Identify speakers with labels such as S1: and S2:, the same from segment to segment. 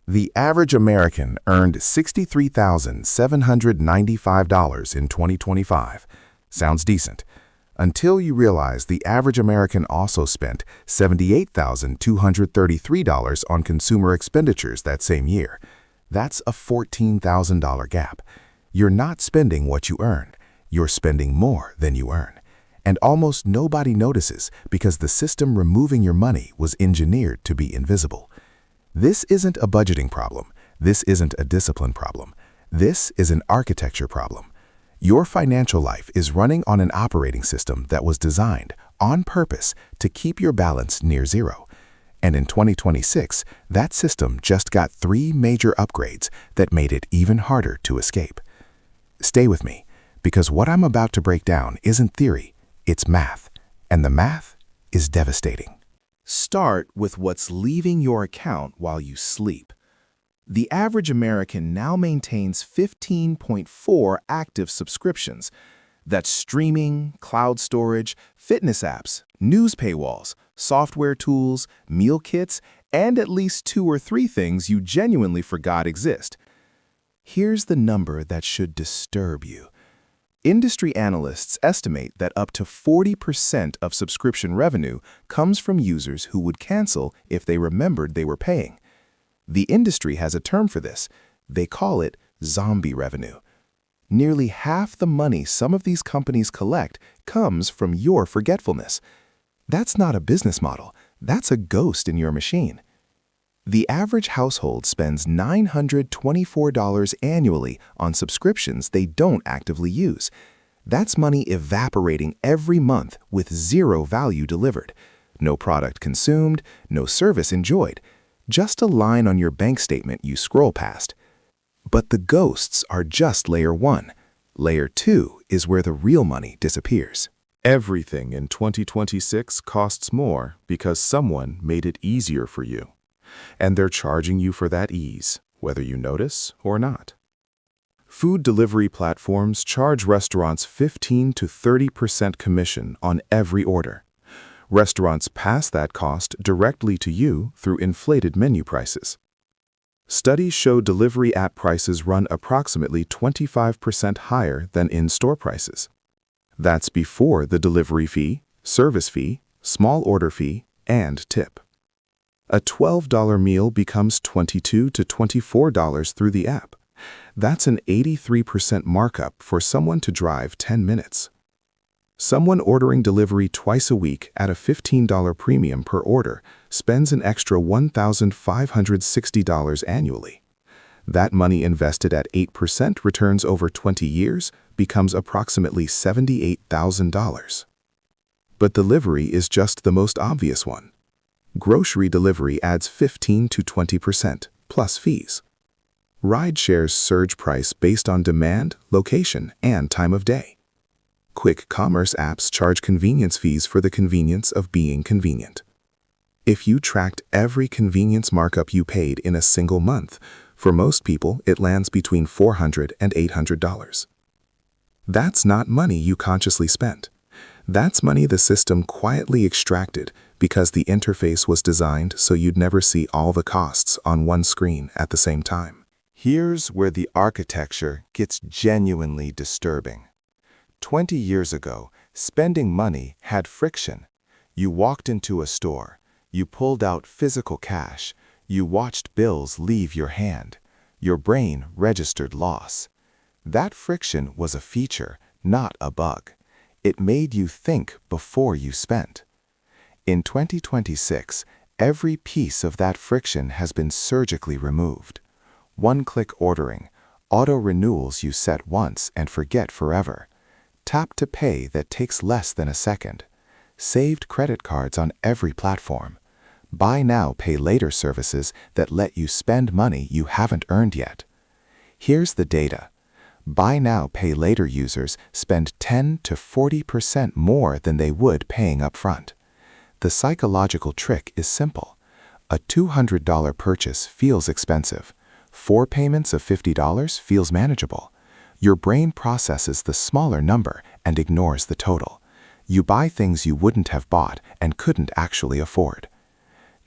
S1: The average American earned $63,795 in 2025. Sounds decent. Until you realize the average American also spent $78,233 on consumer expenditures that same year. That's a $14,000 gap. You're not spending what you earn. You're spending more than you earn. And almost nobody notices because the system removing your money was engineered to be invisible. This isn't a budgeting problem. This isn't a discipline problem. This is an architecture problem. Your financial life is running on an operating system that was designed on purpose to keep your balance near zero. And in 2026, that system just got 3 major upgrades that made it even harder to escape. Stay with me, because what I'm about to break down isn't theory, it's math. And the math is devastating. Start with what's leaving your account while you sleep. The average American now maintains 15.4 active subscriptions. That's streaming, cloud storage, fitness apps, news paywalls, software tools, meal kits, and at least 2 or 3 things you genuinely forgot exist. Here's the number that should disturb you. Industry analysts estimate that up to 40% of subscription revenue comes from users who would cancel if they remembered they were paying. The industry has a term for this. They call it zombie revenue. Nearly half the money some of these companies collect comes from your forgetfulness. That's not a business model. That's a ghost in your machine. The average household spends $924 annually on subscriptions they don't actively use. That's money evaporating every month with zero value delivered. No product consumed, no service enjoyed. Just a line on your bank statement you scroll past. But the ghosts are just layer 1. Layer 2 is where the real money disappears.
S2: Everything in 2026 costs more because someone made it easier for you. And they're charging you for that ease, whether you notice or not. Food delivery platforms charge restaurants 15 to 30% commission on every order. Restaurants pass that cost directly to you through inflated menu prices. Studies show delivery app prices run approximately 25% higher than in-store prices. That's before the delivery fee, service fee, small order fee, and tip. A $12 meal becomes $22 to $24 through the app. That's an 83% markup for someone to drive 10 minutes. Someone ordering delivery twice a week at a $15 premium per order spends an extra $1,560 annually. That money invested at 8% returns over 20 years becomes approximately $78,000. But delivery is just the most obvious one. Grocery delivery adds 15 to 20%, plus fees. Rideshares surge price based on demand, location, and time of day. Quick commerce apps charge convenience fees for the convenience of being convenient. If you tracked every convenience markup you paid in a single month, for most people it lands between $400 and $800. That's not money you consciously spent. That's money the system quietly extracted because the interface was designed so you'd never see all the costs on one screen at the same time.
S1: Here's where the architecture gets genuinely disturbing. 20 years ago, spending money had friction. You walked into a store. You pulled out physical cash. You watched bills leave your hand. Your brain registered loss. That friction was a feature, not a bug. It made you think before you spent. In 2026, every piece of that friction has been surgically removed. One-click ordering, auto-renewals you set once and forget forever. Tap to pay that takes less than a second. Saved credit cards on every platform. Buy now, pay later services that let you spend money you haven't earned yet. Here's the data. Buy now, pay later users spend 10 to 40% more than they would paying upfront. The psychological trick is simple. A $200 purchase feels expensive. 4 payments of $50 feels manageable. Your brain processes the smaller number and ignores the total. You buy things you wouldn't have bought and couldn't actually afford.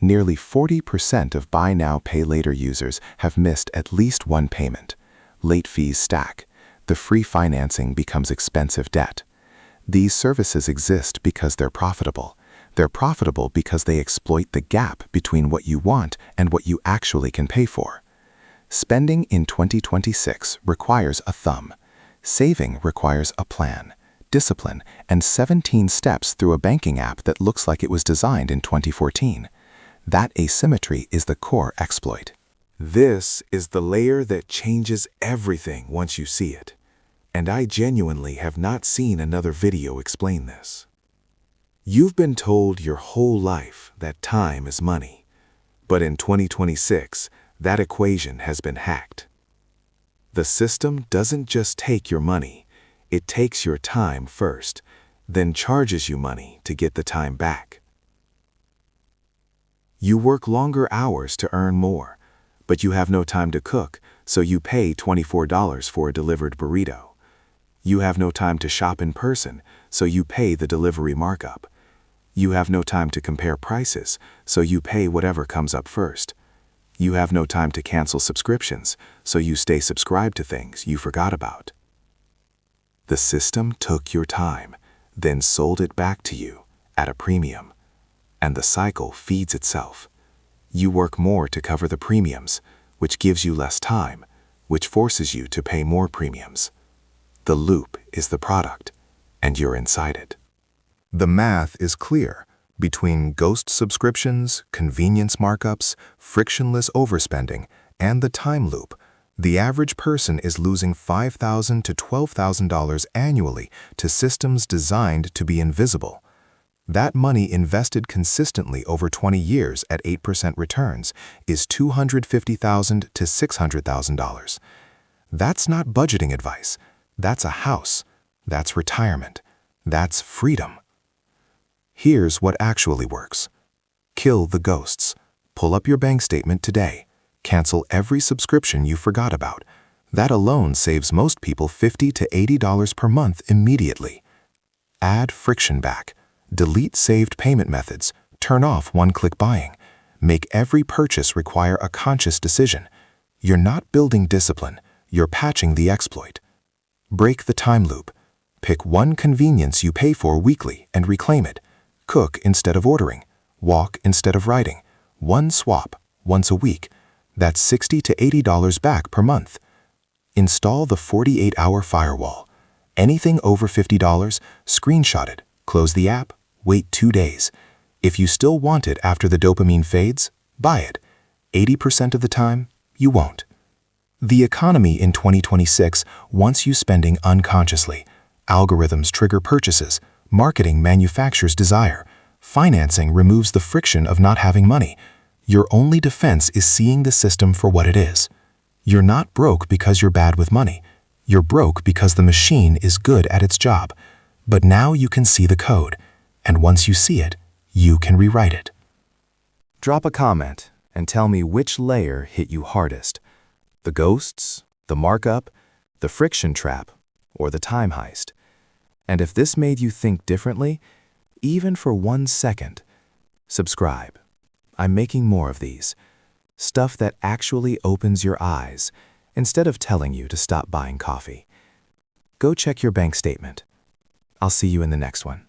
S1: Nearly 40% of Buy Now, Pay Later users have missed at least one payment. Late fees stack. The free financing becomes expensive debt. These services exist because they're profitable. They're profitable because they exploit the gap between what you want and what you actually can pay for. Spending in 2026 requires a thumb. Saving requires a plan, discipline, and 17 steps through a banking app that looks like it was designed in 2014. That asymmetry is the core exploit.
S3: This is the layer that changes everything once you see it. And I genuinely have not seen another video explain this. You've been told your whole life that time is money. But in 2026, that equation has been hacked. The system doesn't just take your money, it takes your time first, then charges you money to get the time back. You work longer hours to earn more, but you have no time to cook, so you pay $24 for a delivered burrito. You have no time to shop in person, so you pay the delivery markup. You have no time to compare prices, so you pay whatever comes up first. You have no time to cancel subscriptions, so you stay subscribed to things you forgot about. The system took your time, then sold it back to you at a premium. And the cycle feeds itself. You work more to cover the premiums, which gives you less time, which forces you to pay more premiums. The loop is the product, and you're inside it.
S1: The math is clear. Between ghost subscriptions, convenience markups, frictionless overspending, and the time loop, the average person is losing $5,000 to $12,000 annually to systems designed to be invisible. That money invested consistently over 20 years at 8% returns is $250,000 to $600,000. That's not budgeting advice. That's a house. That's retirement. That's freedom. Here's what actually works. Kill the ghosts. Pull up your bank statement today. Cancel every subscription you forgot about. That alone saves most people $50 to $80 per month immediately. Add friction back. Delete saved payment methods. Turn off one-click buying. Make every purchase require a conscious decision. You're not building discipline. You're patching the exploit. Break the time loop. Pick one convenience you pay for weekly and reclaim it. Cook instead of ordering. Walk instead of riding. One swap, once a week. That's $60 to $80 back per month. Install the 48-hour firewall. Anything over $50, screenshot it, close the app, wait 2 days. If you still want it after the dopamine fades, buy it. 80% of the time, you won't. The economy in 2026 wants you spending unconsciously. Algorithms trigger purchases. Marketing manufactures desire. Financing removes the friction of not having money. Your only defense is seeing the system for what it is. You're not broke because you're bad with money. You're broke because the machine is good at its job. But now you can see the code. And once you see it, you can rewrite it. Drop a comment and tell me which layer hit you hardest. The ghosts, the markup, the friction trap, or the time heist. And if this made you think differently, even for 1 second, subscribe. I'm making more of these. Stuff that actually opens your eyes instead of telling you to stop buying coffee. Go check your bank statement. I'll see you in the next one.